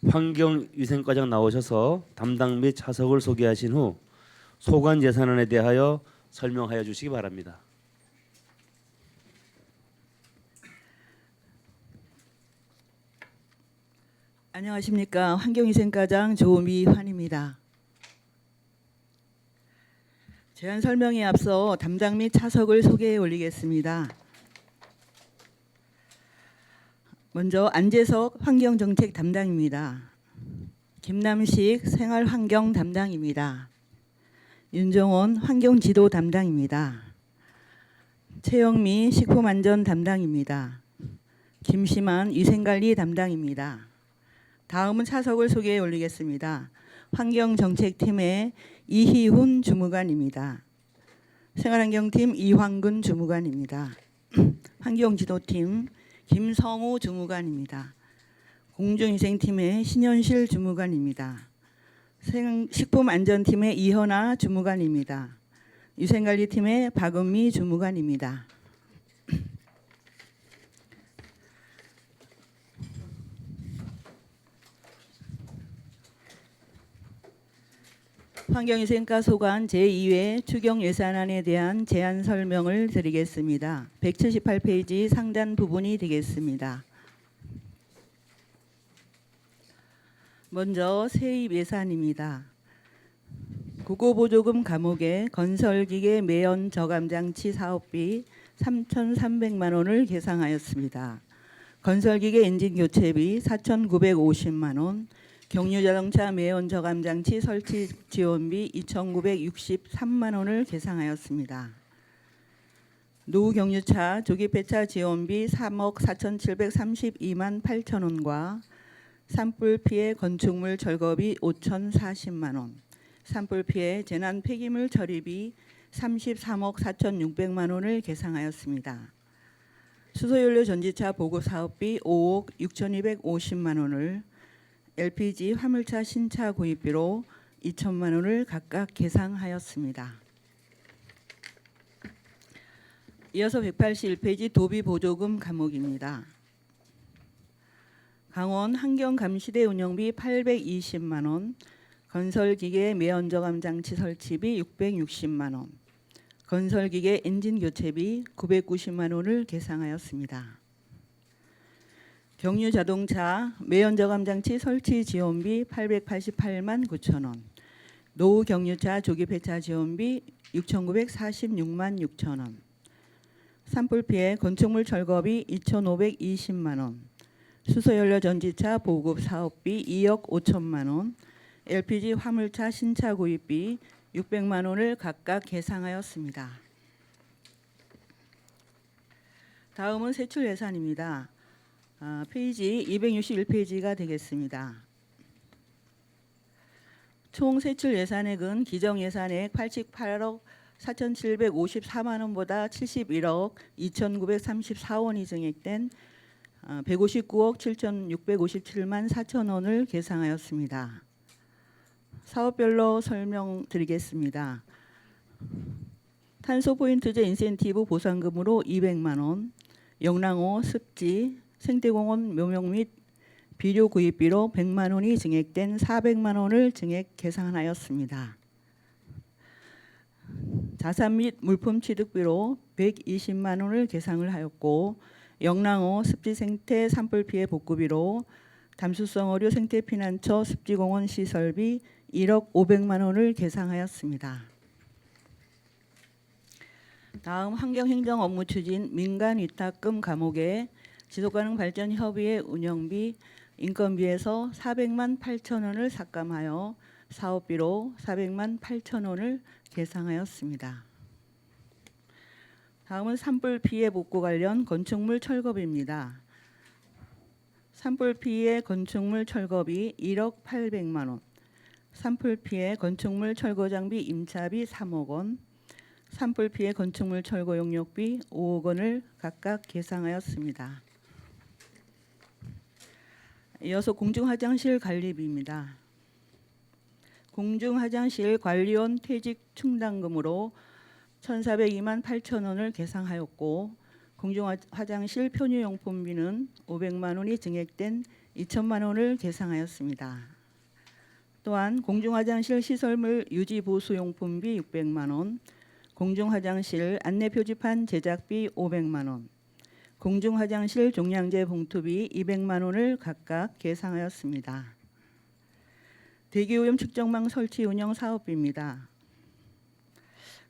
환경위생과장 나오셔서 담당 및 차석을 소개하신 후 소관 예산안에 대하여 설명하여 주시기 바랍니다. 안녕하십니까. 환경위생과장 조미환입니다. 제안 설명에 앞서 담당 및 차석을 소개해 올리겠습니다. 먼저 안재석 환경정책 담당입니다. 김남식 생활환경 담당입니다. 윤정원 환경지도 담당입니다. 최영미 식품안전 담당입니다. 김심한 위생관리 담당입니다. 다음은 차석을 소개해 올리겠습니다. 환경정책팀의 이희훈 주무관입니다. 생활환경팀 이황근 주무관입니다. 환경지도팀 김성우 주무관입니다. 공중위생팀의 신현실 주무관입니다. 식품안전팀의 이현아 주무관입니다. 위생관리팀의 박은미 주무관입니다. 환경위생과 소관 제2회 추경 예산안에 대한 제안 설명을 드리겠습니다. 178페이지 상단 부분이 되겠습니다. 먼저 세입 예산입니다. 국고보조금 감옥에 건설기계 매연 저감장치 사업비 3,300만 원을 계상하였습니다. 건설기계 엔진 교체비 4,950만 원, 경유자동차 매연 저감장치 설치 지원비 2,963만 원을 계상하였습니다. 노후경유차 조기폐차 지원비 3억 4,732만 8천 원과 산불 피해 건축물 철거비 5,040만 원, 산불 피해 재난 폐기물 처리비 33억 4,600만 원을 계상하였습니다. 수소연료 전지차 보급 사업비 5억 6,250만 원을, LPG 화물차 신차 구입비로 2천만 원을 각각 계상하였습니다. 이어서 181페이지 도비보조금 감옥입니다. 강원 환경감시대 운영비 820만 원, 건설기계 매연저감장치 설치비 660만 원, 건설기계 엔진교체비 990만 원을 계상하였습니다. 경유자동차 매연저감장치 설치 지원비 888만 9천 원, 노후경유차 조기폐차 지원비 6,946만 6천 원, 산불 피해 건축물 철거비 2,520만 원, 수소연료 전지차 보급 사업비 2억 5천만 원, LPG 화물차 신차 구입비 600만 원을 각각 계상하였습니다. 다음은 세출 예산입니다. 페이지 261페이지가 되겠습니다. 총 세출 예산액은 기정 예산액 88억 4,754만 원보다 71억 2,934원이 증액된 159억 7,657만 4천 원을 계상하였습니다. 사업별로 설명드리겠습니다. 탄소포인트제 인센티브 보상금으로 200만 원, 영랑호 습지 생태공원 묘목 및 비료 구입비로 100만 원이 증액된 400만 원을 증액 계산하였습니다. 자산 및 물품 취득비로 120만 원을 계상을 하였고, 영랑호 습지 생태 산불 피해 복구비로 담수성 어류 생태 피난처 습지공원 시설비 1억 500만 원을 계상하였습니다. 다음 환경행정 업무 추진 민간 위탁금 감옥에 지속가능 발전 협의회 운영비 인건비에서 400만 8천 원을 삭감하여 사업비로 400만 8천 원을 계상하였습니다. 다음은 산불 피해 복구 관련 건축물 철거비입니다. 산불 피해 건축물 철거비 1억 800만 원, 산불 피해 건축물 철거 장비 임차비 3억 원, 산불 피해 건축물 철거 용역비 5억 원을 각각 계상하였습니다. 이어서 공중화장실 관리비입니다. 공중화장실 관리원 퇴직 충당금으로 1,402만 8천 원을 계상하였고, 공중화장실 편유용품비는 500만 원이 증액된 2천만 원을 계상하였습니다. 또한 공중화장실 시설물 유지 보수용품비 600만 원, 공중화장실 안내표지판 제작비 500만 원, 공중화장실 종량제 봉투비 200만 원을 각각 계상하였습니다. 대기오염 측정망 설치 운영 사업비입니다.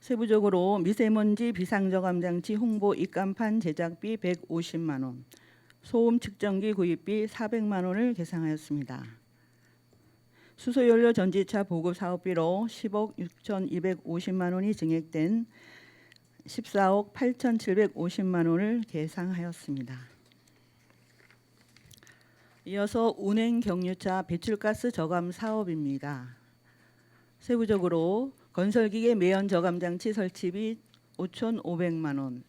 세부적으로 미세먼지 비상저감 장치 홍보 입간판 제작비 150만 원, 소음 측정기 구입비 400만 원을 계상하였습니다. 수소연료 전지차 보급 사업비로 10억 6,250만 원이 증액된 14억 8,750만 원을 계상하였습니다. 이어서 운행 경유차 배출가스 저감 사업입니다. 세부적으로 건설기계 매연 저감 장치 설치비 5,500만 원,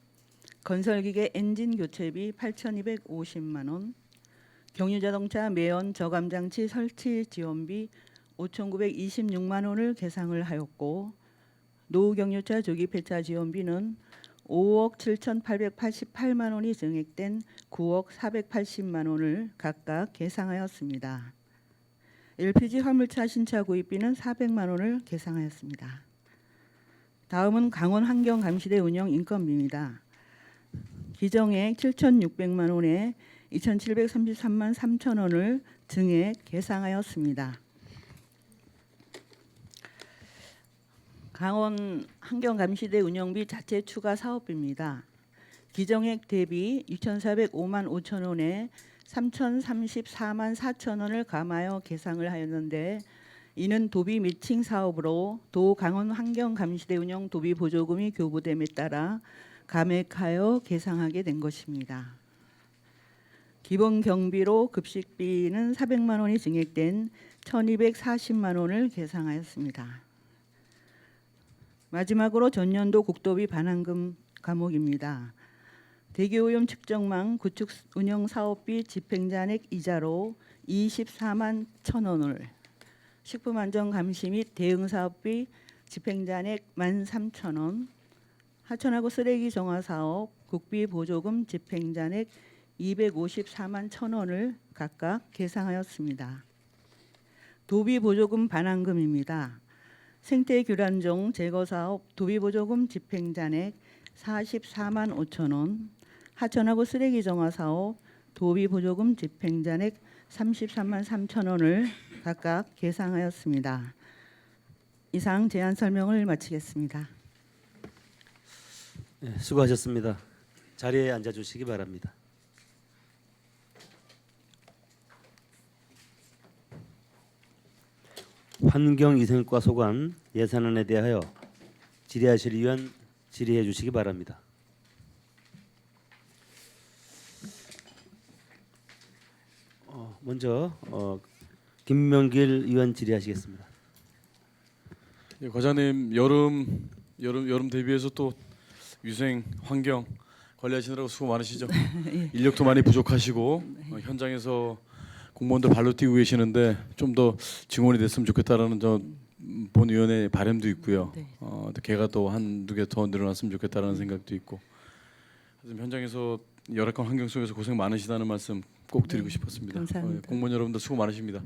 건설기계 엔진 교체비 8,250만 원, 경유자동차 매연 저감 장치 설치 지원비 5,926만 원을 계상을 하였고, 노후경유차 조기 폐차 지원비는 5억 7,888만 원이 증액된 9억 480만 원을 각각 계상하였습니다. LPG 화물차 신차 구입비는 400만 원을 계상하였습니다. 다음은 강원 환경감시대 운영 인건비입니다. 기정액 7,600만 원에 2,733만 3천 원을 증액 계상하였습니다. 강원 환경감시대 운영비 자체 추가 사업비입니다. 기정액 대비 6,405만 5천 원에 3,034만 4천 원을 감하여 계상을 하였는데, 이는 도비 매칭 사업으로 도 강원 환경감시대 운영 도비 보조금이 교부됨에 따라 감액하여 계상하게 된 것입니다. 기본 경비로 급식비는 400만 원이 증액된 1,240만 원을 계상하였습니다. 마지막으로 전년도 국도비 반환금 과목입니다. 대기오염 측정망 구축 운영 사업비 집행잔액 이자로 24만 1천 원을, 식품안전감시 및 대응사업비 집행잔액 13,000원, 하천하구 쓰레기 정화 사업 국비 보조금 집행잔액 254만 1천 원을 각각 계상하였습니다. 도비 보조금 반환금입니다. 생태규란종 제거 사업 도비 보조금 집행잔액 44만 5천 원, 하천하구 쓰레기 정화 사업 도비 보조금 집행잔액 33만 3천 원을 각각 계상하였습니다. 이상 제안 설명을 마치겠습니다. 네, 수고하셨습니다. 자리에 앉아주시기 바랍니다. 환경위생과 소관 예산안에 대하여 질의하실 의원 질의해 주시기 바랍니다. 먼저 김명길 의원 질의하시겠습니다. 예, 과장님, 여름 대비해서 또 위생 환경 관리하시느라고 수고 많으시죠. 인력도 많이 부족하시고 현장에서 공무원들 발로 뛰고 계시는데 좀 더 증원이 됐으면 좋겠다라는 본위원회 바람도 있고요. 네. 개가 또 한두 개 더 늘어났으면 좋겠다라는 생각도 있고, 현장에서 열악한 환경 속에서 고생 많으시다는 말씀 꼭 드리고 싶었습니다. 감사합니다. 공무원 여러분들 수고 많으십니다.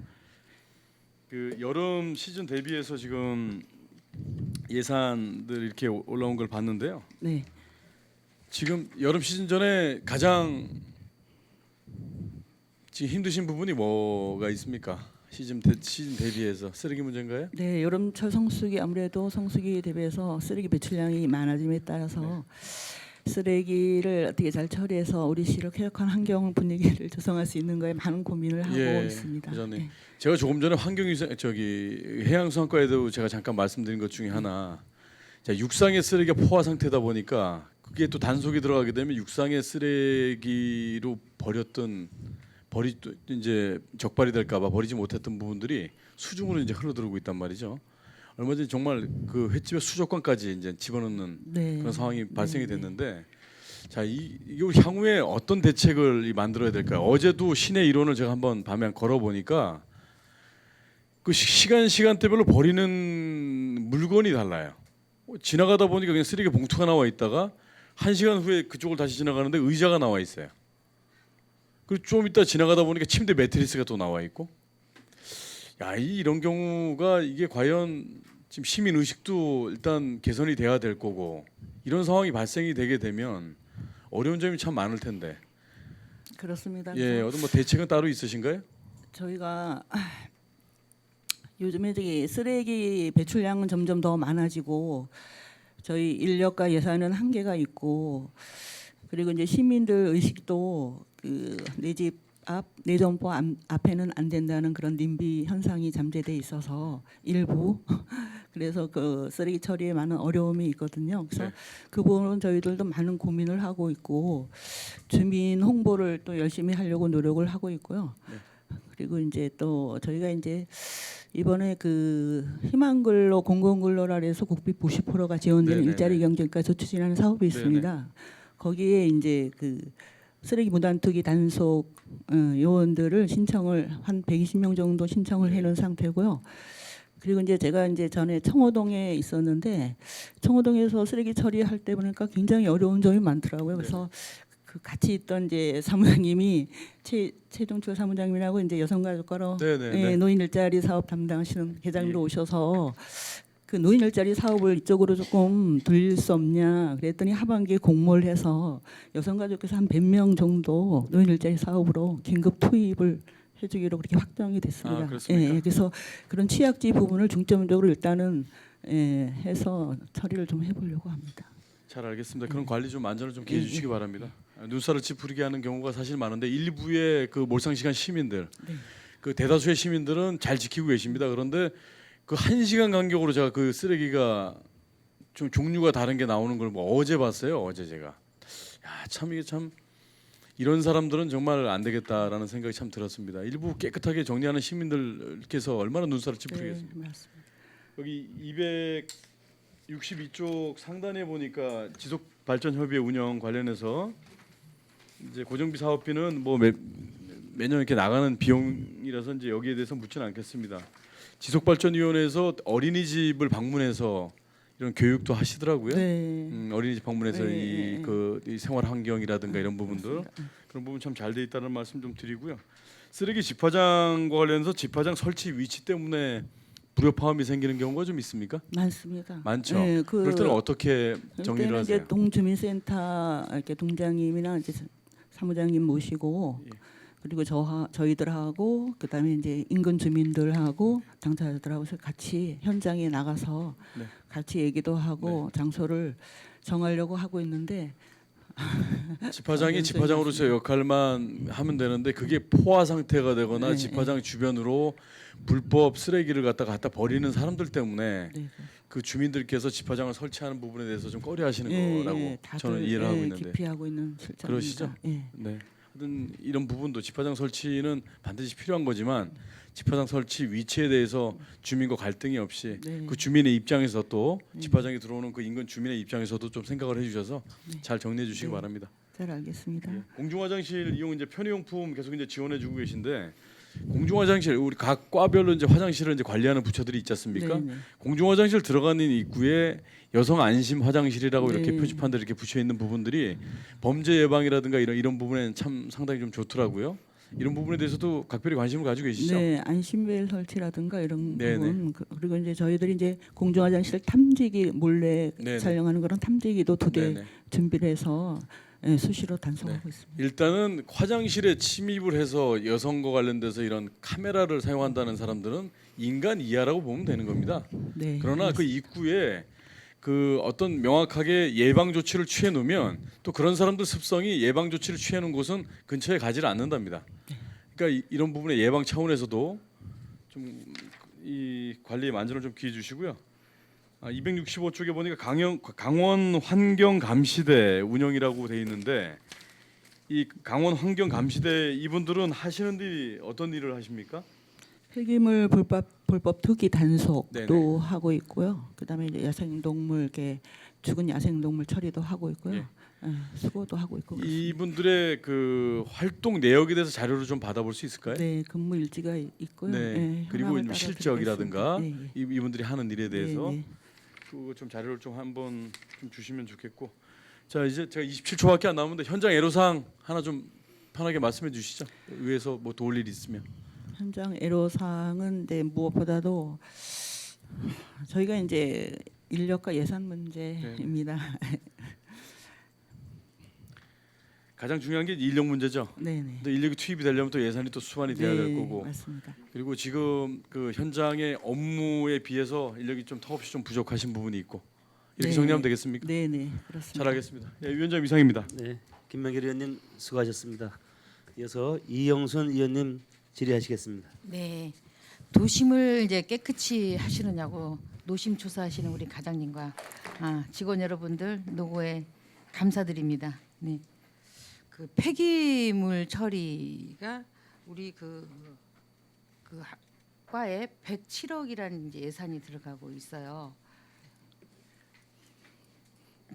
그 여름 시즌 대비해서 지금 예산들 이렇게 올라온 걸 봤는데요. 네. 지금 여름 시즌 전에 가장 지금 힘드신 부분이 뭐가 있습니까? 시즌 대비해서 쓰레기 문제인가요? 네, 여름철 성수기 아무래도 성수기 대비해서 쓰레기 배출량이 많아짐에 따라서 쓰레기를 어떻게 잘 처리해서 우리 시를 쾌적한 환경 분위기를 조성할 수 있는 거에 많은 고민을 하고 있습니다. 회장님, 네. 제가 조금 전에 환경위생 해양수산과에도 제가 잠깐 말씀드린 것 중에 하나, 육상의 쓰레기가 포화 상태다 보니까 그게 또 단속이 들어가게 되면 육상의 쓰레기로 이제 적발이 될까봐 버리지 못했던 부분들이 수중으로 이제 흘러들어오고 있단 말이죠. 얼마 전에 정말 그 횟집의 수족관까지 이제 집어넣는 그런 상황이 발생이 됐는데, 자, 이거 향후에 어떤 대책을 만들어야 될까요? 어제도 시내 일원을 제가 한번 밤에 걸어 보니까 그 시간대별로 버리는 물건이 달라요. 지나가다 보니까 그냥 쓰레기 봉투가 나와 있다가 1시간 후에 그쪽을 다시 지나가는데 의자가 나와 있어요. 그리고 좀 이따 지나가다 보니까 침대 매트리스가 또 나와 있고. 야, 이런 경우가 이게 과연 지금 시민 의식도 일단 개선이 돼야 될 거고 이런 상황이 발생이 되게 되면 어려운 점이 참 많을 텐데. 그렇습니다. 예, 어떤 뭐 대책은 따로 있으신가요? 저희가 요즘에 저기 쓰레기 배출량은 점점 더 많아지고 저희 인력과 예산은 한계가 있고 그리고 이제 시민들 의식도 그 내 집 앞, 내 점포 앞에는 안 된다는 그런 님비 현상이 잠재돼 있어서 일부 그래서 그 쓰레기 처리에 많은 어려움이 있거든요. 그래서 네. 그 부분은 저희들도 많은 고민을 하고 있고 주민 홍보를 또 열심히 하려고 노력을 하고 있고요. 네. 그리고 이제 또 저희가 이제 이번에 그 희망근로 공공근로라 해서 국비 90%가 지원되는 네네네. 일자리 경쟁까지 추진하는 사업이 있습니다. 거기에 이제 그 쓰레기 무단 투기 단속 요원들을 신청을 한 120명 정도 신청을 해놓은 상태고요. 그리고 이제 제가 이제 전에 청호동에 있었는데 청호동에서 쓰레기 처리할 때 보니까 굉장히 어려운 점이 많더라고요. 그래서 그 같이 있던 이제 사무장님이 최종철 사무장님이라고 이제 여성가족과로 노인 일자리 사업 담당하시는 계장도 오셔서 그 노인 일자리 사업을 이쪽으로 조금 돌릴 수 없냐 그랬더니 하반기에 공모를 해서 여성가족에서 한 100명 정도 노인 일자리 사업으로 긴급 투입을 해주기로 그렇게 확정이 됐습니다. 그렇습니까? 그래서 그런 취약지 부분을 중점적으로 일단은 해서 처리를 좀 해보려고 합니다. 잘 알겠습니다. 그런 관리 좀 안전을 좀 기해 주시기 바랍니다. 눈살을 찌푸리게 하는 경우가 사실 많은데 일부의 그 몰상식한 시민들, 그 대다수의 시민들은 잘 지키고 계십니다. 그런데 그 1시간 간격으로 제가 그 쓰레기가 좀 종류가 다른 게 나오는 걸 뭐 어제 봤어요. 어제 제가. 야, 참 이게 참 이런 사람들은 정말 안 되겠다라는 생각이 참 들었습니다. 일부 깨끗하게 정리하는 시민들께서 얼마나 눈살을 찌푸리겠습니까? 네, 맞습니다. 여기 262쪽 상단에 보니까 지속발전협의회 운영 관련해서 이제 고정비 사업비는 뭐 매년 이렇게 나가는 비용이라서 이제 여기에 대해서 묻지는 않겠습니다. 지속발전위원회에서 어린이집을 방문해서 이런 교육도 하시더라고요. 어린이집 방문해서 이 생활 환경이라든가 이런 부분들 그런 부분 참 잘 돼 있다는 말씀 좀 드리고요. 쓰레기 집화장과 관련해서 집화장 설치 위치 때문에 불협화음이 생기는 경우가 좀 있습니까? 많습니다. 많죠. 네, 그럴 때는 어떻게 정리를 그때는 하세요? 이제 동주민센터 이렇게 동장님이나 이제 사무장님 모시고 그리고 저희들하고 그다음에 이제 인근 주민들하고 당사자들하고 같이 현장에 나가서 같이 얘기도 하고 장소를 정하려고 하고 있는데 집화장이 집화장으로서 역할만 하면 되는데 그게 포화 상태가 되거나 집화장 주변으로 불법 쓰레기를 갖다 버리는 사람들 때문에 그 주민들께서 집화장을 설치하는 부분에 대해서 좀 꺼려하시는 거라고 저는 이해를 하고 있는데 기피하고 있는 실정입니다. 그러시죠? 네. 하여튼 이런 부분도 집화장 설치는 반드시 필요한 거지만 집화장 설치 위치에 대해서 주민과 갈등이 없이 그 주민의 입장에서 또 집화장에 들어오는 그 인근 주민의 입장에서도 좀 생각을 해주셔서 잘 정리해 주시기 바랍니다. 잘 알겠습니다. 공중화장실 이용 이제 편의용품 계속 이제 지원해주고 계신데 공중화장실 우리 각 과별로 이제 화장실을 이제 관리하는 부처들이 있지 않습니까? 공중화장실 들어가는 입구에 여성 안심 화장실이라고 이렇게 표지판들 이렇게 붙여 있는 부분들이 범죄 예방이라든가 이런 부분에는 참 상당히 좀 좋더라고요. 이런 부분에 대해서도 각별히 관심을 가지고 계시죠? 네, 안심벨 설치라든가 이런 부분 그리고 이제 저희들이 이제 공중화장실 탐지기 몰래 촬영하는 그런 탐지기도 2대 준비를 해서 수시로 단속하고 있습니다. 일단은 화장실에 침입을 해서 여성과 관련돼서 이런 카메라를 사용한다는 사람들은 인간 이하라고 보면 되는 겁니다. 그러나 그 입구에 그 어떤 명확하게 예방 조치를 취해 놓으면 또 그런 사람들 습성이 예방 조치를 취해 놓은 곳은 근처에 가지를 않는답니다. 그러니까 이런 부분의 예방 차원에서도 좀 이 관리에 만전을 좀 기해 주시고요. 265쪽에 보니까 강원 환경감시대 운영이라고 돼 있는데 이 강원 환경감시대 이분들은 하시는 일이 어떤 일을 하십니까? 폐기물 불법 투기 단속도 하고 있고요. 그다음에 이제 야생동물 이렇게 죽은 야생동물 처리도 하고 있고요. 수거도 하고 있고. 이분들의 그 활동 내역에 대해서 자료를 좀 받아볼 수 있을까요? 네, 근무 일지가 있고요. 그리고 실적이라든가 이분들이 하는 일에 대해서 그 좀 자료를 좀 한번 좀 주시면 좋겠고. 자 이제 제가 27초밖에 안 남았는데 현장 애로사항 하나 좀 편하게 말씀해 주시죠. 위에서 뭐 도울 일 있으면. 현장 애로사항은 무엇보다도 저희가 이제 인력과 예산 문제입니다. 가장 중요한 게 인력 문제죠. 네네. 근데 인력이 투입이 되려면 또 예산이 또 수반이 돼야 될 거고. 맞습니다. 그리고 지금 그 현장의 업무에 비해서 인력이 좀 턱없이 좀 부족하신 부분이 있고. 이렇게 네. 정리하면 되겠습니까? 네네, 그렇습니다. 잘하겠습니다. 예, 위원장 이상입니다. 네, 김명길 의원님 수고하셨습니다. 이어서 이영순 의원님 질의하시겠습니다. 네, 도심을 이제 깨끗이 하시느냐고 노심초사하시는 우리 과장님과 직원 여러분들 노고에 감사드립니다. 네, 그 폐기물 처리가 우리 그 과에 107억이라는 이제 예산이 들어가고 있어요.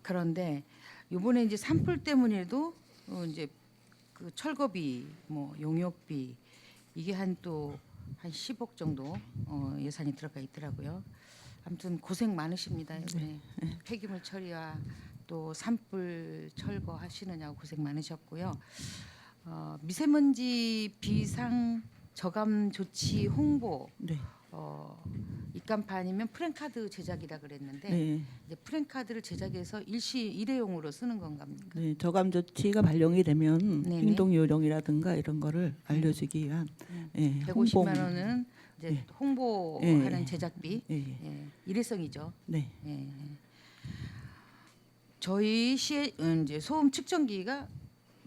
그런데 이번에 이제 산불 때문에도 이제 그 철거비, 뭐 용역비 이게 한 10억 정도 예산이 들어가 있더라고요. 아무튼 고생 많으십니다. 이번에 폐기물 처리와 또 산불 철거하시느냐고 고생 많으셨고요. 미세먼지 비상 저감 조치 홍보 네. 입간판이면 프랜카드 제작이라 그랬는데 네. 이제 프랜카드를 제작해서 일회용으로 쓰는 건가 합니까? 네, 저감 조치가 발령이 되면 네네. 행동 요령이라든가 이런 거를 알려주기 위한 150만 원은 이제 네. 홍보하는 예. 제작비, 예, 예. 일회성이죠. 네. 예. 저희 시에 이제 소음 측정기가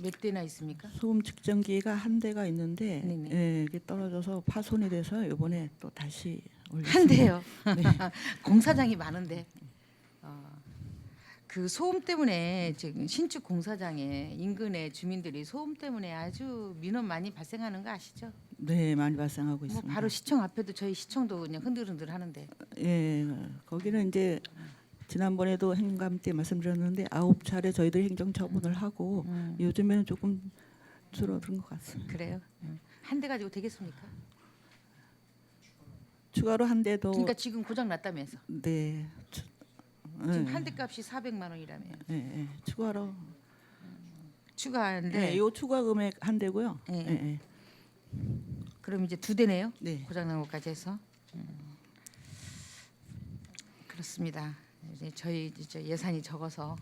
몇 대나 있습니까? 소음 측정기가 한 대가 있는데 네네. 이게 떨어져서 파손이 돼서 이번에 또 다시 한 대요. 네. 공사장이 많은데 그 소음 때문에 지금 신축 공사장에 인근의 주민들이 소음 때문에 아주 민원 많이 발생하는 거 아시죠? 네, 많이 발생하고 뭐 있습니다. 바로 시청 앞에도 저희 시청도 그냥 흔들흔들 하는데 예, 거기는 이제 지난번에도 행감 때 말씀드렸는데 9차례 저희들이 행정 처분을 하고 요즘에는 조금 줄어든 것 같습니다. 그래요? 한 대 가지고 되겠습니까? 추가로 한 대도 그러니까 지금 고장 났다면서? 네. 지금 한 대 값이 400만 원이라며. 예, 추가로 추가하는데 요 추가 금액 한 대고요. 예. 예. 그럼 이제 두 대네요. 네. 고장 난 것까지 해서. 그렇습니다. 이제 저희 이제 예산이 적어서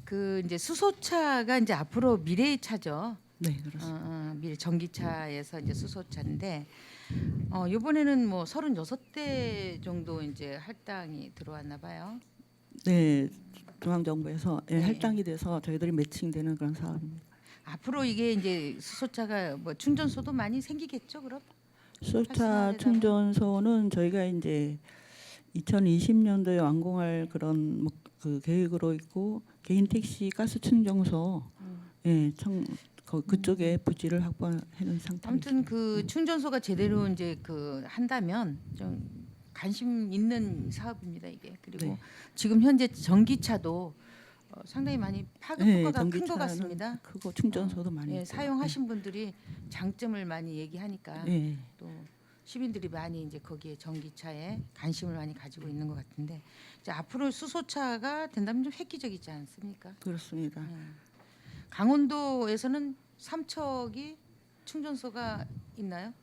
그 이제 수소차가 이제 앞으로 미래의 차죠. 네, 그렇습니다. 미래 전기차에서 이제 수소차인데 이번에는 뭐 36대 정도 이제 할당이 들어왔나 봐요. 네, 중앙정부에서 네. 할당이 돼서 저희들이 매칭되는 그런 사업입니다. 앞으로 이게 이제 수소차가 뭐 충전소도 많이 생기겠죠, 그럼? 수소차 활성화되다가? 충전소는 저희가 이제 2020년도에 완공할 그런 그 계획으로 있고 개인 택시 가스 충전소 그쪽에 부지를 확보하는 상태입니다. 아무튼 그 충전소가 제대로 이제 그 한다면 좀 관심 있는 사업입니다 이게. 그리고 네. 지금 현재 전기차도 상당히 많이 파급 효과가 큰 것 전기차는 같습니다. 크고 충전소도 많이 예, 있고요. 사용하신 분들이 장점을 많이 얘기하니까 네. 또 시민들이 많이 이제 거기에 전기차에 관심을 많이 가지고 있는 것 같은데 이제 앞으로 수소차가 된다면 좀 획기적이지 않습니까? 그렇습니다. 강원도에서는 삼척이 충전소가 있나요?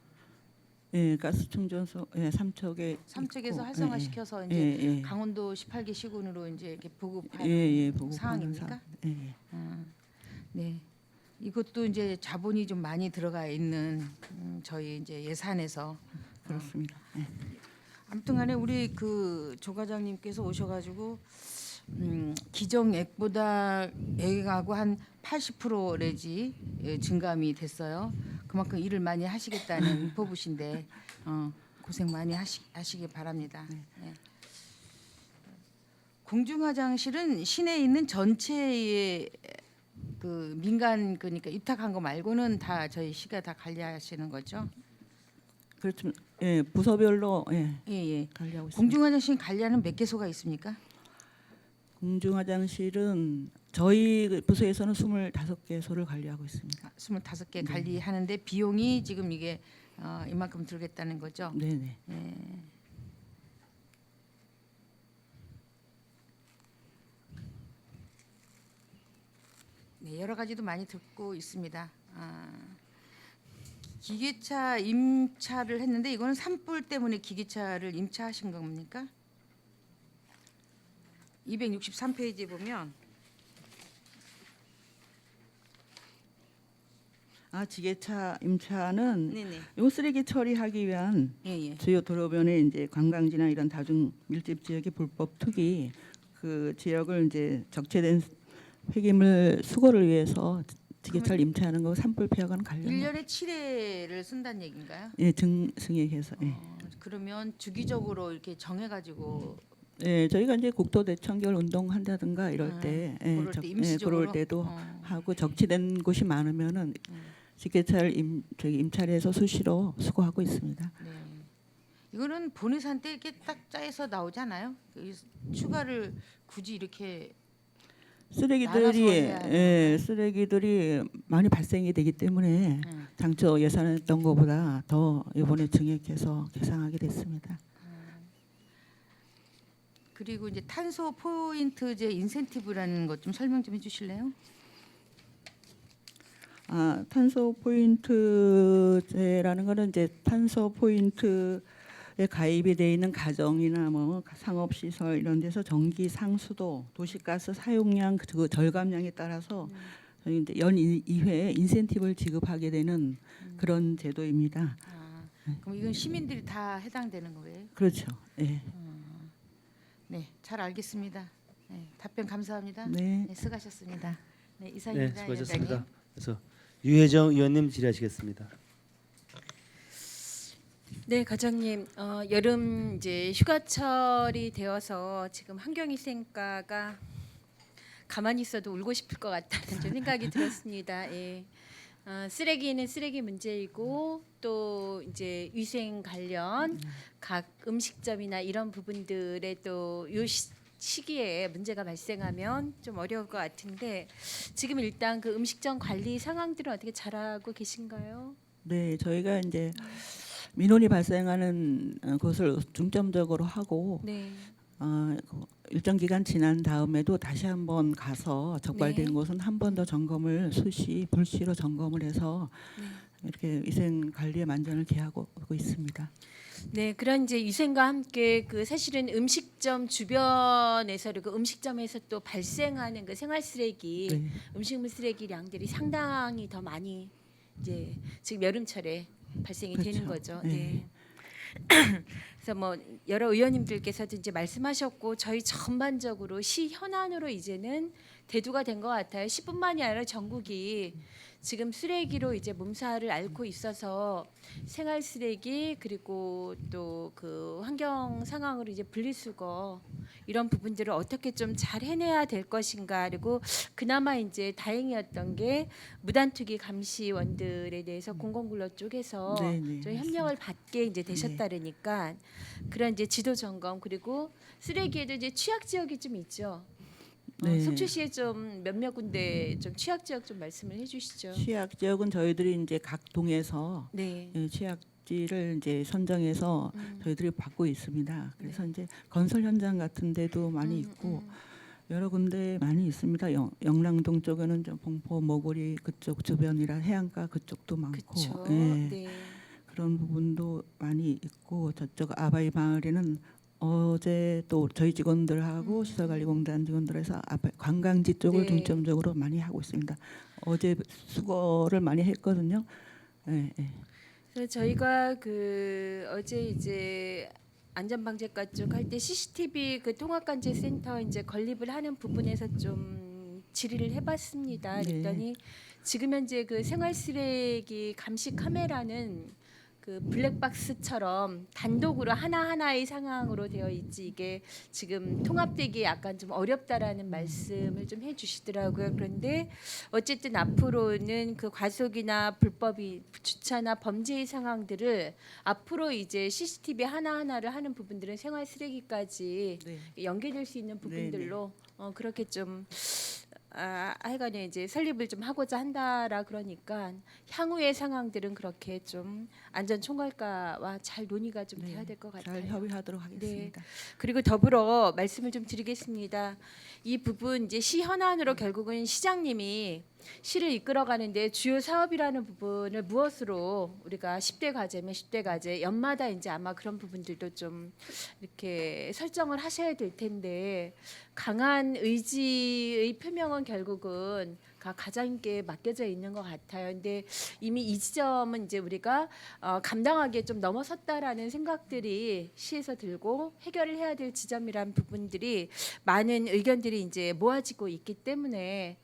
예, 가스 충전소 삼척에 삼척에서 있고, 활성화시켜서 이제 예. 강원도 18개 시군으로 이제 이렇게 보급하는 보급하는 상황입니까? 사업. 예. 네. 이것도 이제 자본이 좀 많이 들어가 있는 저희 이제 예산에서 그렇습니다. 예. 아무튼간에 우리 그 조 과장님께서 오셔가지고 기정액보다 액하고 한 80% 내지 증감이 됐어요. 그만큼 일을 많이 하시겠다는 포부신데 고생 많이 하시길 바랍니다. 네. 공중화장실은 시내에 있는 전체의 그 민간 그러니까 입탁한 거 말고는 다 저희 시가 다 관리하시는 거죠? 그렇죠. 예, 부서별로 예. 관리하고 있습니다. 공중화장실 관리하는 몇 개소가 있습니까? 공중화장실은 저희 부서에서는 25개소를 관리하고 있습니다. 25개 관리하는데 비용이 지금 이게 이만큼 들겠다는 거죠. 네네. 예. 네, 여러 가지도 많이 듣고 있습니다. 기계차 임차를 했는데 이거는 산불 때문에 기계차를 임차하신 겁니까? 263페이지에 보면 지게차 임차는 네네. 요 쓰레기 처리하기 위한 예예. 주요 도로변의 이제 관광지나 이런 다중 밀집 지역의 불법 투기 그 지역을 이제 적재된 폐기물 수거를 위해서 지게차를 임차하는 거 산불 피해가는 관련 1년에 7회를 쓴다는 얘기인가요? 승액해서 그러면 주기적으로 이렇게 정해가지고 저희가 이제 국토 대청결 운동한다든가 이럴 때 그럴 때 임시적으로 그럴 때도 하고 적치된 곳이 많으면은 지게차를 임차를 해서 수시로 수거하고 있습니다. 네. 이거는 본회산 때 이렇게 딱 짜여서 나오잖아요. 추가를 굳이 이렇게 나눠서 해야 쓰레기들이 많이 발생이 되기 때문에 당초 예산했던 것보다 더 이번에 증액해서 계상하게 됐습니다. 그리고 이제 탄소 포인트제 인센티브라는 것 좀 설명 좀 해주실래요? 탄소 포인트제라는 거는 이제 탄소 포인트에 가입이 돼 있는 가정이나 뭐 상업 시설 이런 데서 전기 상수도, 도시가스 사용량 그 절감량에 따라서 저희 이제 연 2회 인센티브를 지급하게 되는 그런 제도입니다. 그럼 이건 시민들이 다 해당되는 거예요? 그렇죠. 네. 네, 잘 알겠습니다. 네, 답변 감사합니다. 네. 네, 수고하셨습니다. 네, 네, 이상입니다. 수고하셨습니다. 위원장님. 그래서 유혜정 의원님 질의하시겠습니다. 네, 과장님. 여름 이제 휴가철이 되어서 지금 환경위생과가 가만히 있어도 울고 싶을 것 같다는 좀 생각이 들었습니다. 예. 쓰레기는 쓰레기 문제이고 또 이제 위생 관련 각 음식점이나 이런 부분들에 또 요 시기에 문제가 발생하면 좀 어려울 것 같은데 지금 일단 그 음식점 관리 상황들은 어떻게 잘하고 계신가요? 네, 저희가 이제 민원이 발생하는 것을 중점적으로 하고 네. 일정 기간 지난 다음에도 다시 한번 가서 적발된 네. 곳은 한 번 더 점검을 불시로 점검을 해서 이렇게 위생 관리에 만전을 기하고 있습니다. 네, 그런 이제 위생과 함께 그 사실은 음식점 주변에서 그리고 음식점에서 또 발생하는 그 생활 쓰레기, 네. 음식물 쓰레기량들이 상당히 더 많이 이제 지금 여름철에 발생이 되는 그렇죠. 거죠. 네. 네. 그래서 뭐 여러 의원님들께서도 이제 말씀하셨고 저희 전반적으로 시 현안으로 이제는 대두가 된 것 같아요. 시뿐만이 아니라 전국이 지금 쓰레기로 이제 몸살을 앓고 있어서 생활 쓰레기 그리고 또 그 환경 상황으로 이제 분리수거 이런 부분들을 어떻게 좀 잘 해내야 될 것인가 그리고 그나마 이제 다행이었던 게 무단투기 감시원들에 대해서 공공근로 쪽에서 네, 네, 좀 맞습니다. 협력을 받게 이제 되셨다니까 그런 이제 지도 점검 그리고 쓰레기에도 이제 취약 지역이 좀 있죠. 네. 속초시에 좀 몇몇 군데 좀 취약 지역 좀 말씀을 해주시죠. 취약 지역은 저희들이 이제 각 동에서 네. 취약지를 이제 선정해서 저희들이 받고 있습니다. 그래서 이제 건설 현장 같은 데도 많이 있고 여러 군데 많이 있습니다. 영랑동 쪽에는 좀 봉포, 모고리 그쪽 주변이라 해안가 그쪽도 많고 그렇죠. 예, 네. 그런 부분도 많이 있고 저쪽 아바이 마을에는 어제 또 저희 직원들하고 시설관리공단 직원들에서 관광지 쪽을 네. 중점적으로 많이 하고 있습니다. 어제 수거를 많이 했거든요. 예, 예. 그래서 저희가 그 어제 이제 안전방재과 쪽 할 때 CCTV 그 통합관제센터 이제 건립을 하는 부분에서 좀 질의를 해봤습니다. 네. 그랬더니 지금 현재 그 생활 쓰레기 감시 카메라는 그 블랙박스처럼 단독으로 하나하나의 상황으로 되어 있지 이게 지금 통합되기 약간 좀 어렵다라는 말씀을 좀 해주시더라고요. 그런데 어쨌든 앞으로는 그 과속이나 불법이 주차나 범죄의 상황들을 앞으로 이제 CCTV 하나하나를 하는 부분들은 생활 쓰레기까지 네. 연계될 수 있는 부분들로 그렇게 좀 하여간에 이제 설립을 좀 하고자 한다라 그러니까 향후의 상황들은 그렇게 좀 안전 총괄과와 잘 논의가 좀 돼야 될 것 같아요. 잘 협의하도록 하겠습니다. 그리고 더불어 말씀을 좀 드리겠습니다. 이 부분 이제 시 현안으로 결국은 시장님이 시를 이끌어가는데 주요 사업이라는 부분을 무엇으로 우리가 10대 과제면 10대 과제 연마다 이제 아마 그런 부분들도 좀 이렇게 설정을 하셔야 될 텐데 강한 의지의 표명은 결국은 가장님께 맡겨져 있는 것 같아요. 근데 이미 이 지점은 이제 우리가 감당하기에 좀 넘어섰다라는 생각들이 시에서 들고 해결을 해야 될 지점이란 부분들이 많은 의견들이 이제 모아지고 있기 때문에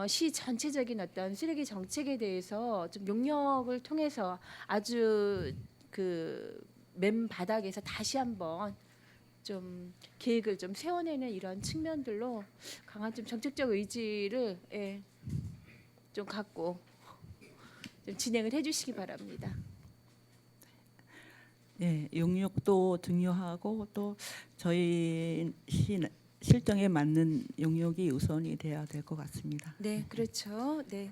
시 전체적인 어떤 쓰레기 정책에 대해서 좀 용역을 통해서 아주 그 맨 바닥에서 다시 한번 좀 계획을 좀 세워내는 이런 측면들로 강한 좀 정책적 의지를 좀 갖고 좀 진행을 해주시기 바랍니다. 네, 용역도 중요하고 또 저희 실정에 맞는 용역이 우선이 돼야 될 것 같습니다. 네, 그렇죠. 네.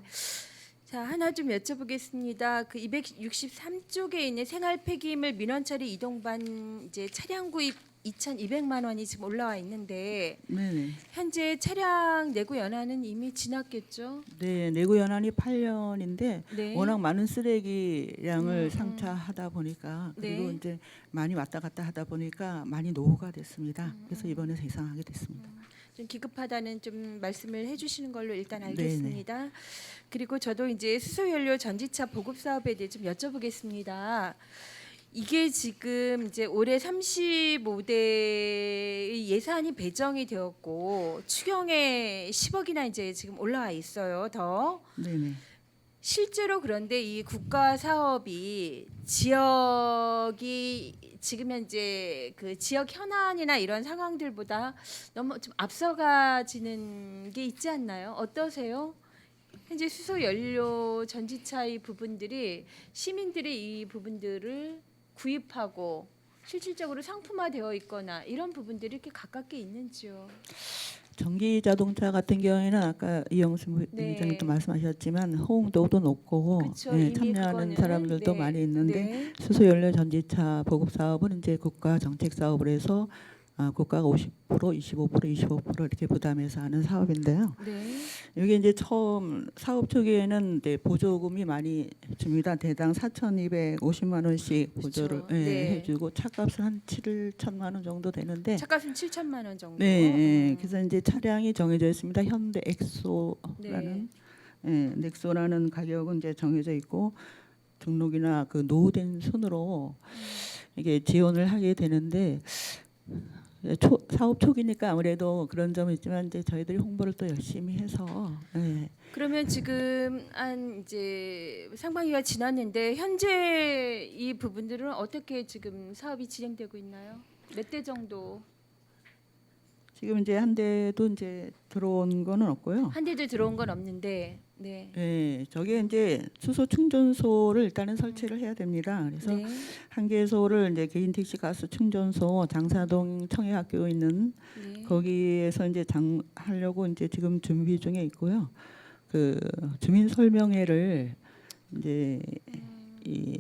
자, 하나 좀 여쭤보겠습니다. 그 263쪽에 있는 생활 폐기물 민원 처리 이동반 이제 차량 구입 2,200만 원이 지금 올라와 있는데 네, 현재 차량 내구 연한은 이미 지났겠죠? 네, 내구 연한이 8년인데 네. 워낙 많은 쓰레기량을 상차하다 보니까 그리고 네. 이제 많이 왔다 갔다 하다 보니까 많이 노후가 됐습니다. 그래서 이번에 세상하게 됐습니다. 좀 기급하다는 좀 말씀을 해주시는 걸로 일단 네네. 알겠습니다. 그리고 저도 이제 수소연료 전지차 보급 사업에 대해 좀 여쭤보겠습니다. 이게 지금 이제 올해 35대의 예산이 배정이 되었고 추경에 10억이나 이제 지금 올라와 있어요. 더 네네. 실제로 그런데 이 국가 사업이 지역이 지금 현재 그 지역 현안이나 이런 상황들보다 너무 좀 앞서가지는 게 있지 않나요? 어떠세요? 현재 수소 연료 전지차의 부분들이 시민들이 이 부분들을 구입하고 실질적으로 상품화되어 있거나 이런 부분들이 이렇게 가깝게 있는지요? 전기 자동차 같은 경우에는 아까 이영수 부회장님도 말씀하셨지만 호응도도 높고 그쵸, 예, 이미 참여하는 그거는, 사람들도 네, 많이 있는데 네. 수소연료 전지차 보급 사업은 이제 국가 정책 사업을 해서 국가가 50%, 25% 이렇게 부담해서 하는 사업인데요. 네. 이게 이제 처음 사업 초기에는 이제 보조금이 많이 줍니다. 대당 4,250만 원씩 보조를 그쵸. 네. 해주고 차값은 한 7천만 원 정도 되는데 차값은 7천만 원 정도. 네, 그래서 이제 차량이 정해져 있습니다. 현대 엑소라는 넥소라는 가격은 이제 정해져 있고 등록이나 그 노후된 순으로 이게 지원을 하게 되는데 사업 초기니까 아무래도 그런 점이 있지만 이제 저희들이 홍보를 또 열심히 해서 그러면 지금 한 이제 상반기가 지났는데 현재 이 부분들은 어떻게 지금 사업이 진행되고 있나요? 몇 대 정도? 지금 이제 한 대도 이제 들어온 거는 없고요. 한 대도 들어온 건 없는데, 네. 네, 저게 이제 수소 충전소를 일단은 설치를 해야 됩니다. 그래서 네. 한 개소를 이제 개인 택시 가스 충전소 장사동 청해학교 있는 네. 거기에서 이제 하려고 이제 지금 준비 중에 있고요. 그 주민 설명회를 이제 이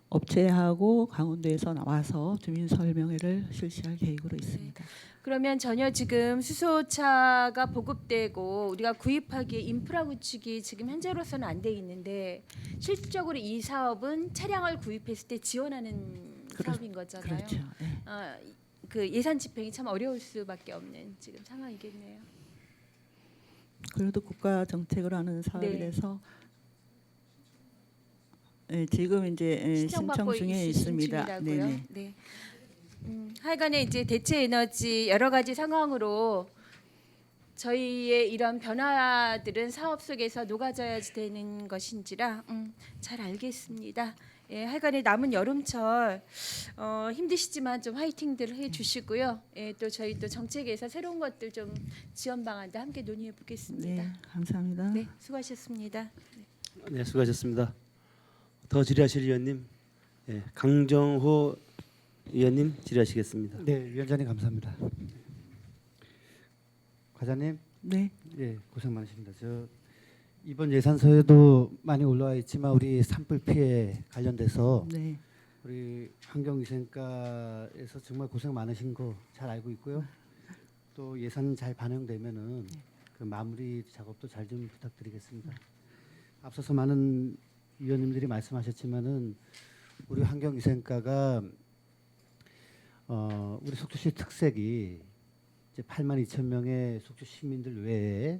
업체하고 강원도에서 나와서 주민 설명회를 실시할 계획으로 있습니다. 그러면 전혀 지금 수소차가 보급되고 우리가 구입하기에 인프라 구축이 지금 현재로서는 안 돼 있는데 실질적으로 이 사업은 차량을 구입했을 때 지원하는 사업인 거잖아요. 그렇죠. 네. 그 예산 집행이 참 어려울 수밖에 없는 지금 상황이겠네요. 그래도 국가 정책으로 하는 사업이라서 네. 지금 이제 신청 신청받고 중에 있으신 있습니다. 중이라고요? 네네. 네. 하여간에 이제 대체 에너지 여러 가지 상황으로 저희의 이런 변화들은 사업 속에서 녹아져야 되는 것인지라 잘 알겠습니다. 예, 하여간에 남은 여름철 힘드시지만 좀 화이팅들 해주시고요. 예, 또 저희 또 정책에서 새로운 것들 좀 지원 방안도 함께 논의해 보겠습니다. 네, 감사합니다. 네, 수고하셨습니다. 네, 수고하셨습니다. 더 질의하실 위원님, 강정호 위원님 질의하시겠습니다. 네, 위원장님 감사합니다. 과장님, 네, 고생 많으십니다. 저 이번 예산서에도 많이 올라와 있지만 우리 산불 피해 관련돼서 네, 우리 환경위생과에서 정말 고생 많으신 거 잘 알고 있고요. 또 예산 잘 반영되면은 그 마무리 작업도 잘 좀 부탁드리겠습니다. 앞서서 많은 위원님들이 말씀하셨지만은 우리 환경위생과가 우리 속초시 특색이 이제 8만 2천 명의 속초 시민들 외에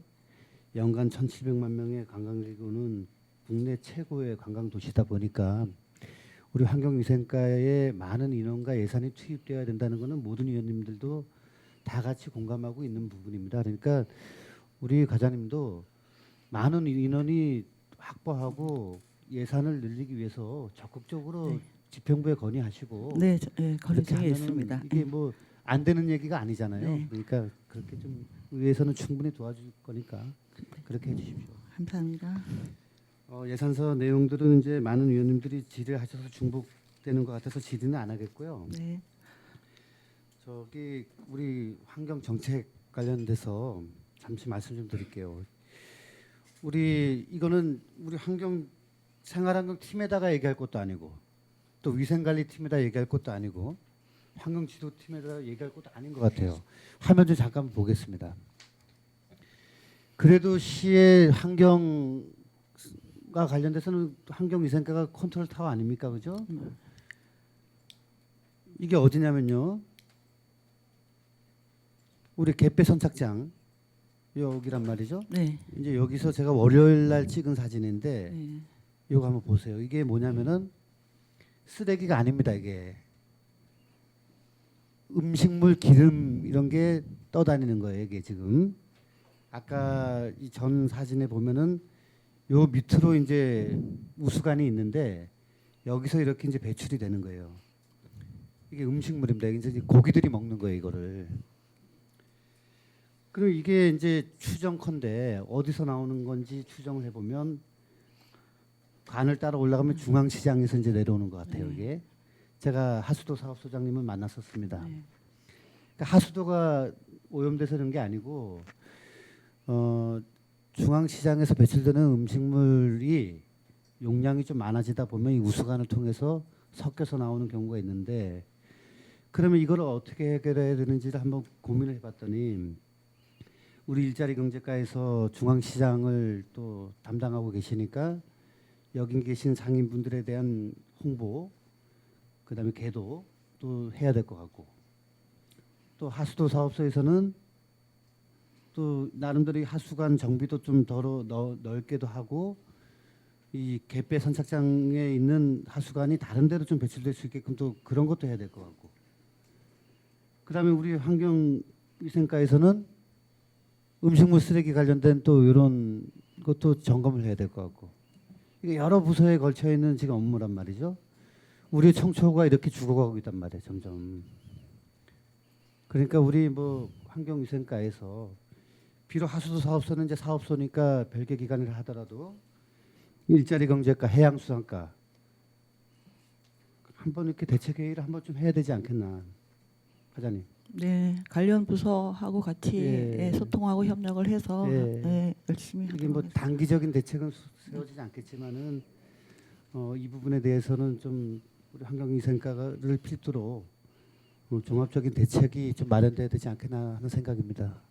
연간 1,700만 명의 관광객이 오는 국내 최고의 관광 도시다 보니까 우리 환경위생과에 많은 인원과 예산이 투입되어야 된다는 것은 모든 위원님들도 다 같이 공감하고 있는 부분입니다. 그러니까 우리 과장님도 많은 인원이 확보하고 예산을 늘리기 위해서 적극적으로 네. 집행부에 건의하시고 네, 건의 그렇게 중에 하면은 있습니다. 이게 뭐 안 되는 얘기가 아니잖아요. 네. 그러니까 그렇게 좀 의회에서는 충분히 도와줄 거니까 그렇게 해주십시오. 감사합니다. 예산서 내용들은 이제 많은 위원님들이 질의하셔서 중복되는 것 같아서 질의는 안 하겠고요. 네. 저기 우리 환경 정책 관련돼서 잠시 말씀 좀 드릴게요. 우리 이거는 우리 환경 생활환경 팀에다가 얘기할 것도 아니고 또 위생관리 팀에다 얘기할 것도 아니고 환경지도팀에다 얘기할 것도 아닌 것 같아요. 화면 좀 잠깐 보겠습니다. 그래도 시의 환경과 관련돼서는 환경위생과가 컨트롤 타워 아닙니까, 그죠? 이게 어디냐면요. 우리 갯배 선착장 여기란 말이죠. 네. 이제 여기서 제가 월요일 날 찍은 사진인데 네. 이거 한번 보세요. 이게 뭐냐면은 쓰레기가 아닙니다. 이게 음식물, 기름 이런 게 떠다니는 거예요. 이게 지금 아까 이 전 사진에 보면은 요 밑으로 이제 우수관이 있는데 여기서 이렇게 이제 배출이 되는 거예요. 이게 음식물입니다. 이제 고기들이 먹는 거예요. 이거를. 그럼 이게 이제 추정컨대 어디서 나오는 건지 추정을 해보면 관을 따라 올라가면 중앙시장에서 이제 내려오는 것 같아요. 네. 이게 제가 하수도 사업소장님을 만났었습니다. 네. 그러니까 하수도가 오염돼서 그런 게 아니고 중앙시장에서 배출되는 음식물이 용량이 좀 많아지다 보면 이 우수관을 통해서 섞여서 나오는 경우가 있는데 그러면 이걸 어떻게 해결해야 되는지를 한번 고민을 해봤더니 우리 일자리 경제과에서 중앙시장을 또 담당하고 계시니까 여기 계신 상인분들에 대한 홍보, 그다음에 계도 또 해야 될 것 같고 또 하수도 사업소에서는 또 나름대로 이 하수관 정비도 좀 더 넓게도 하고 이 갯배 선착장에 있는 하수관이 다른 데로 좀 배출될 수 있게끔 또 그런 것도 해야 될 것 같고 그다음에 우리 환경위생과에서는 음식물 쓰레기 관련된 또 이런 것도 점검을 해야 될 것 같고 이게 여러 부서에 걸쳐 있는 지금 업무란 말이죠. 우리 청초가 이렇게 죽어가고 있단 말이에요. 점점. 그러니까 우리 뭐 환경위생과에서 비록 하수도 사업소는 이제 사업소니까 별개 기관이라 하더라도 일자리 경제과, 해양수산과 한번 이렇게 대책회의를 한번 좀 해야 되지 않겠나, 과장님. 네, 관련 부서하고 같이 예. 소통하고 협력을 해서 예. 열심히 이게 하도록 뭐 하겠습니다. 단기적인 대책은 세워지지 않겠지만은 이 부분에 대해서는 좀 우리 환경위생과를 필두로 종합적인 대책이 좀 마련돼야 되지 않겠나 하는 생각입니다.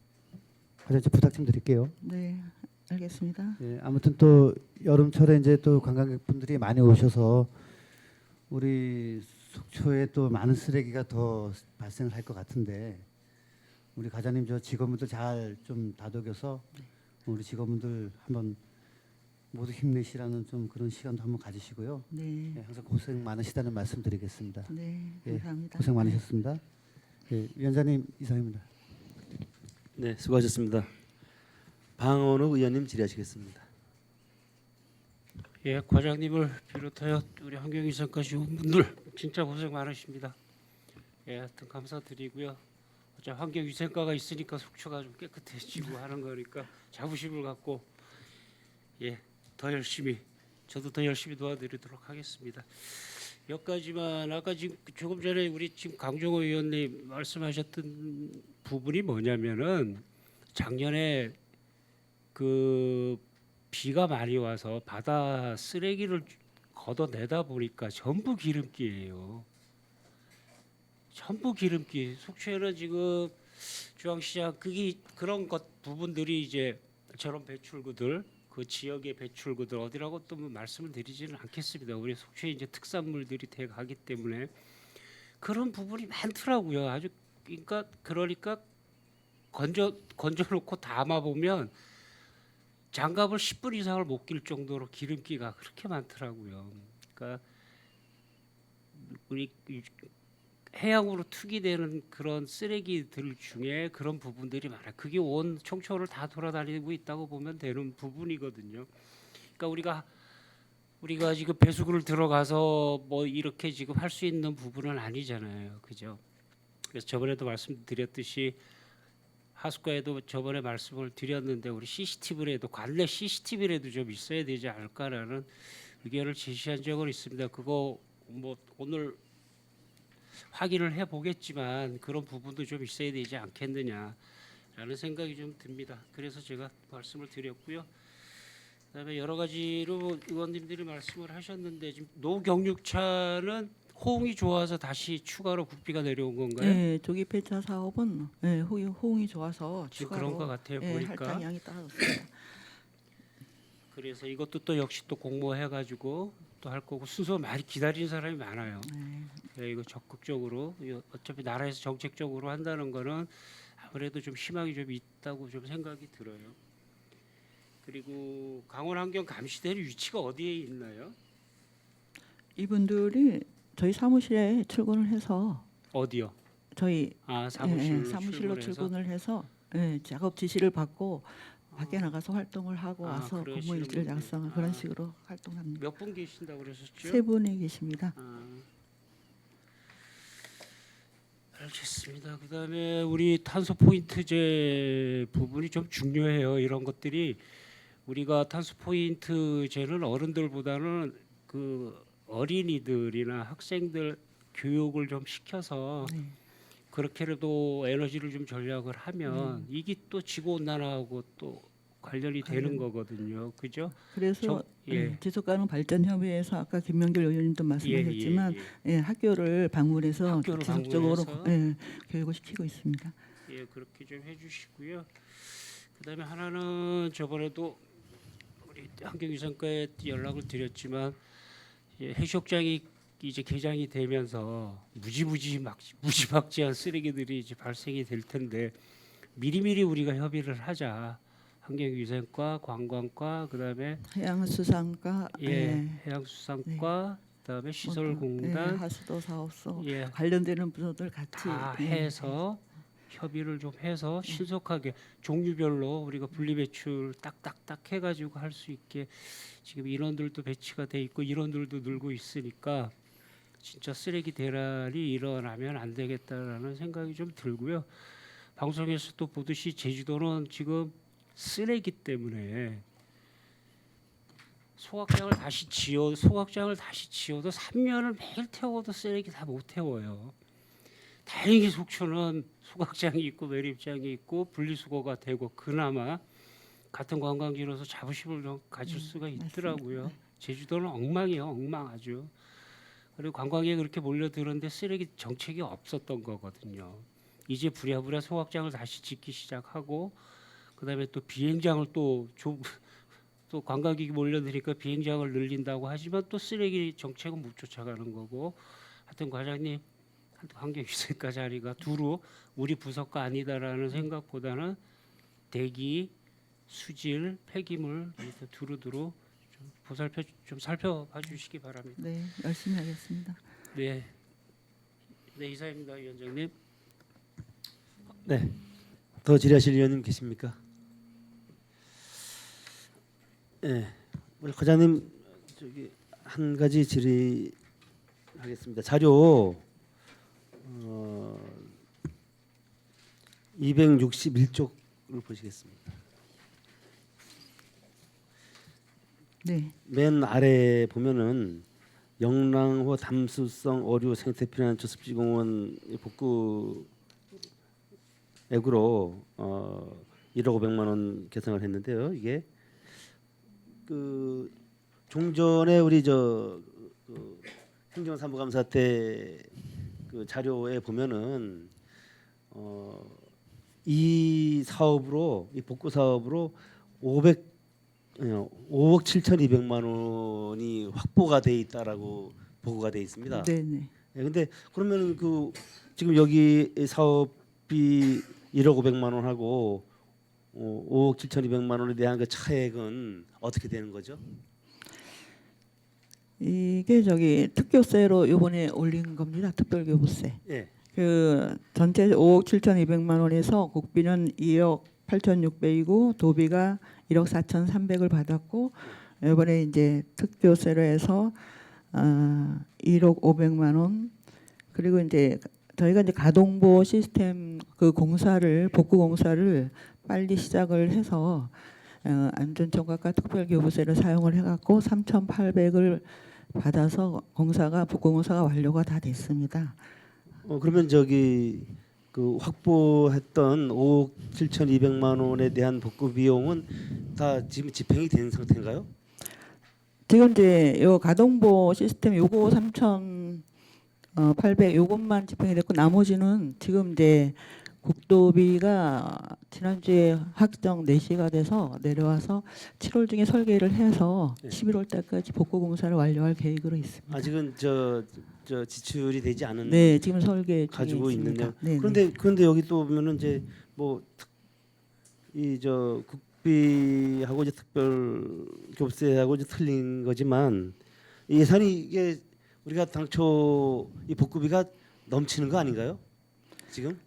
과장님 부탁 좀 드릴게요. 네, 알겠습니다. 예, 아무튼 또 여름철에 이제 또 관광객분들이 많이 오셔서 우리 속초에 또 많은 쓰레기가 더 발생을 할 것 같은데 우리 과장님 저 직원분들 잘 좀 다독여서 우리 직원분들 한번 모두 힘내시라는 좀 그런 시간도 한번 가지시고요. 네, 예, 항상 고생 많으시다는 말씀드리겠습니다. 네, 예, 감사합니다. 고생 많으셨습니다. 예, 위원장님 이상입니다. 네, 수고하셨습니다. 방원욱 의원님 질의하시겠습니다. 예, 과장님을 비롯하여 우리 환경위생과 직원분들 진짜 고생 많으십니다. 예, 하여튼 감사드리고요. 어차 환경위생과가 있으니까 속초가 좀 깨끗해지고 하는 거니까 자부심을 갖고 더 열심히 저도 더 열심히 도와드리도록 하겠습니다. 몇 가지만 아까 지금 조금 전에 우리 지금 강종호 의원님 말씀하셨던 부분이 뭐냐면은 작년에 그 비가 많이 와서 바다 쓰레기를 걷어내다 보니까 전부 기름기예요. 전부 기름기. 속초에는 지금 중앙시장 그런 것 부분들이 이제 저런 배출구들 그 지역의 배출구들 어디라고 또 뭐 말씀을 드리지는 않겠습니다. 우리 속초에 이제 특산물들이 돼 가기 때문에 그런 부분이 많더라고요. 아주 그러니까 건져놓고 담아 보면 장갑을 10분 이상을 못 낄 정도로 기름기가 그렇게 많더라고요. 그러니까 우리 해양으로 투기되는 그런 쓰레기들 중에 그런 부분들이 많아요. 그게 온 청초를 다 돌아다니고 있다고 보면 되는 부분이거든요. 그러니까 우리가 지금 배수구를 들어가서 뭐 이렇게 지금 할 수 있는 부분은 아니잖아요. 그죠? 그래서 저번에도 말씀드렸듯이 하숙가에도 저번에 말씀을 드렸는데 우리 CCTV라도 관내 CCTV라도 좀 있어야 되지 않을까라는 의견을 제시한 적은 있습니다. 그거 뭐 오늘 확인을 해보겠지만 그런 부분도 좀 있어야 되지 않겠느냐라는 생각이 좀 듭니다. 그래서 제가 말씀을 드렸고요. 그다음에 여러 가지로 의원님들이 말씀을 하셨는데 지금 노경육차는 호응이 좋아서 다시 추가로 국비가 내려온 건가요? 네, 조기 폐차 사업은 네, 호응이 좋아서 지금 추가로 그런 것 같아요. 네, 보니까. 할당량이 따랐습니다. 그래서 이것도 또 역시 또 공모해가지고 또 할 거고 순서 많이 기다리는 사람이 많아요. 네, 이거 적극적으로 어차피 나라에서 정책적으로 한다는 거는 아무래도 좀 희망이 좀 있다고 좀 생각이 들어요. 그리고 강원환경감시대는 위치가 어디에 있나요? 이분들이 저희 사무실에 출근을 해서 어디요? 저희 사무실로, 사무실로 출근해서? 출근을 해서 작업 지시를 받고 밖에 나가서 활동을 하고 와서 그러시는 공무일지를 분들. 작성하는 그런 식으로 활동합니다. 몇 분 계신다고 그러셨죠? 3분이 계십니다. 알겠습니다. 그다음에 우리 탄소 포인트제 부분이 좀 중요해요. 이런 것들이 우리가 탄소 포인트제는 어른들보다는 그 어린이들이나 학생들 교육을 좀 시켜서 네. 그렇게라도 에너지를 좀 절약을 하면 이게 또 지구 온난화하고 또 관련이 되는 거거든요. 그죠? 그래서 예. 지속가능 발전 협의회에서 아까 김명길 의원님도 말씀하셨지만 학교를 방문해서 학교를 지속적으로 방문해서. 교육을 시키고 있습니다. 예, 그렇게 좀 해주시고요. 그다음에 하나는 저번에도 우리 환경위생과에 연락을 드렸지만 해수욕장이 이제 개장이 되면서 무지막지한 쓰레기들이 이제 발생이 될 텐데 미리미리 우리가 협의를 하자. 환경위생과, 관광과, 그다음에 해양수산과 해양수산과, 그다음에 시설공단, 하수도 사업소 예, 관련되는 부서들 같이 다 해서 협의를 좀 해서 신속하게 종류별로 우리가 분리배출 딱딱딱 해가지고 할 수 있게 지금 인원들도 배치가 돼 있고 인원들도 늘고 있으니까 진짜 쓰레기 대란이 일어나면 안 되겠다라는 생각이 좀 들고요. 방송에서도 보듯이 제주도는 지금 쓰레기 때문에 소각장을 다시 지어도 3년을 매일 태워도 쓰레기 다 못 태워요. 다행히 속초는 소각장이 있고 매립장이 있고 분리수거가 되고 그나마 같은 관광지로서 자부심을 좀 가질 수가 있더라고요. 맞습니다. 제주도는 엉망이에요, 엉망 아주. 그리고 관광객이 그렇게 몰려드는데 쓰레기 정책이 없었던 거거든요. 이제 부랴부랴 소각장을 다시 짓기 시작하고 그다음에 또 비행장을 또 관광객이 몰려드니까 비행장을 늘린다고 하지만 또 쓰레기 정책은 못 쫓아가는 거고 하여튼 과장님 환경위생과 자리가 두루 우리 부서가 아니다라는 생각보다는 대기, 수질, 폐기물 두루두루 좀 살펴봐 주시기 바랍니다. 네, 열심히 하겠습니다. 네, 이사입니다, 위원장님. 네, 더 질의하실 위원님 계십니까? 네, 우리 과장님 저기 한 가지 질의하겠습니다. 자료 261쪽을 보시겠습니다. 네, 맨 아래 보면은 영랑호 담수성 어류 생태피난처 습지공원 복구 액으로 1억 500만 원 계상을 했는데요. 이게 그 종전에 우리 행정사무감사 때 그 자료에 보면은 이 사업으로 이 복구 사업으로 5억 7,200만 원이 확보가 돼 있다라고 보고가 돼 있습니다. 네네. 예, 근데 그러면 그 지금 여기 사업비 1억 500만 원하고 5억 7,200만 원에 대한 그 차액은 어떻게 되는 거죠? 이게 저기 특교세로 이번에 올린 겁니다. 특별교부세. 예. 그 전체 5억 7,200만 원에서 국비는 2억 8,600이고 도비가 1억 4,300을 받았고 이번에 이제 특교세로 해서 1억 500만 원 그리고 이제 저희가 이제 가동보 시스템 그 공사를 복구 공사를 빨리 시작을 해서 안전청각과 특별교부세를 사용을 해갖고 3,800을 받아서 복구 공사가 완료가 다 됐습니다. 그러면 저기 그 확보했던 5억 7,200만 원에 대한 복구 비용은 다 지금 집행이 된 상태인가요? 지금 이제 요 가동보 시스템 요거 3,800 요것만 집행이 됐고 나머지는 지금 이제 국도비가 지난주에 확정 4시가 돼서 내려와서 7월 중에 설계를 해서 11월 달까지 복구 공사를 완료할 계획으로 있습니다. 아직은 저 지출이 되지 않은 네, 지금 설계 중에 가지고 있습니다. 있느냐. 네, 그런데 여기 또 보면은 이제 뭐 이 저 국비하고 이제 특별 교부세하고 이제 틀린 거지만 이 예산이 이게 우리가 당초 이 복구비가 넘치는 거 아닌가요? 지금?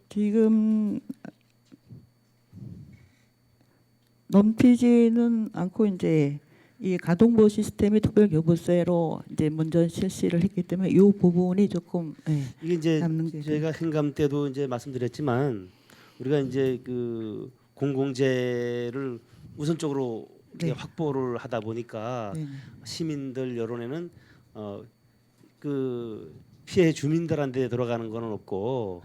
지금 넘치지는 않고 이제 이 가동보 시스템이 특별교부세로 이제 먼저 실시를 했기 때문에 이 부분이 조금 이게 이제 남는 게 저희가 행감 때도 이제 말씀드렸지만 우리가 이제 그 공공재를 우선적으로 이렇게 네. 확보를 하다 보니까 네. 시민들 여론에는 그 피해 주민들한테 들어가는 거는 없고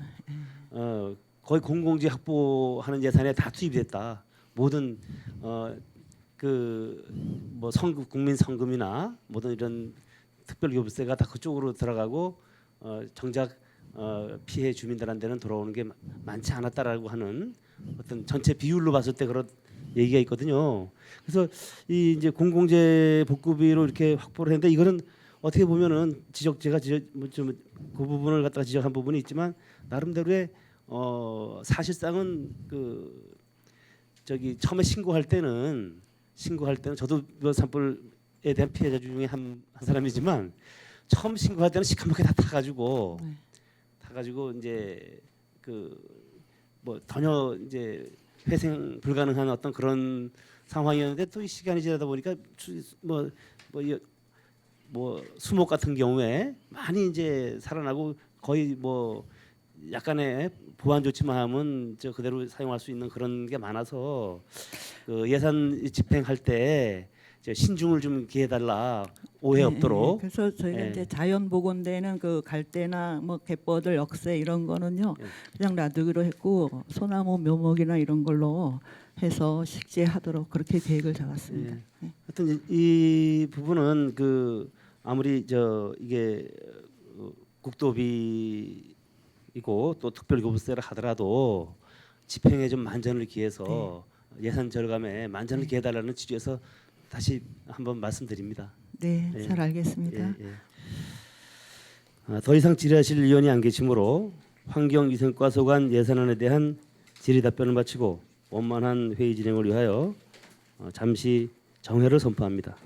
거의 공공재 확보하는 예산에 다 투입됐다. 모든 그 뭐 국민 성금이나 모든 이런 특별교부세가 다 그쪽으로 들어가고 정작 피해 주민들한테는 돌아오는 게 많지 않았다라고 하는 어떤 전체 비율로 봤을 때 그런 얘기가 있거든요. 그래서 이 이제 공공재 복구비로 이렇게 확보를 했는데 이거는 어떻게 보면은 제가 좀 그 부분을 갖다가 지적한 부분이 있지만 나름대로의 사실상은 그 저기 처음에 신고할 때는 저도 산불에 대한 피해자 중에 한 사람이지만 처음 신고할 때는 시커멓게 다 타가지고 이제 그 뭐 전혀 이제 회생 불가능한 어떤 그런 상황이었는데 또 이 시간이 지나다 보니까 뭐 수목 같은 경우에 많이 이제 살아나고 거의 뭐 약간의 보완 조치만 하면 저 그대로 사용할 수 있는 그런 게 많아서 그 예산 집행할 때 신중을 좀 기해달라 오해 없도록. 그래서 저희가 이제 자연보건대는 그 갈대나 뭐 갯벌들 역세 이런 거는요 그냥 놔두기로 했고 소나무 묘목이나 이런 걸로 해서 식재하도록 그렇게 계획을 잡았습니다. 하여튼 이 부분은 그 아무리 이게 국도비이고 또 특별교부세를 하더라도 집행에 좀 만전을 기해서 예산 절감에 만전을 기해달라는 취지에서 다시 한번 말씀드립니다. 네, 잘 알겠습니다. 더 이상 질의하실 의원이 안 계시므로 환경위생과 소관 예산안에 대한 질의 답변을 마치고 원만한 회의 진행을 위하여 잠시 정회를 선포합니다.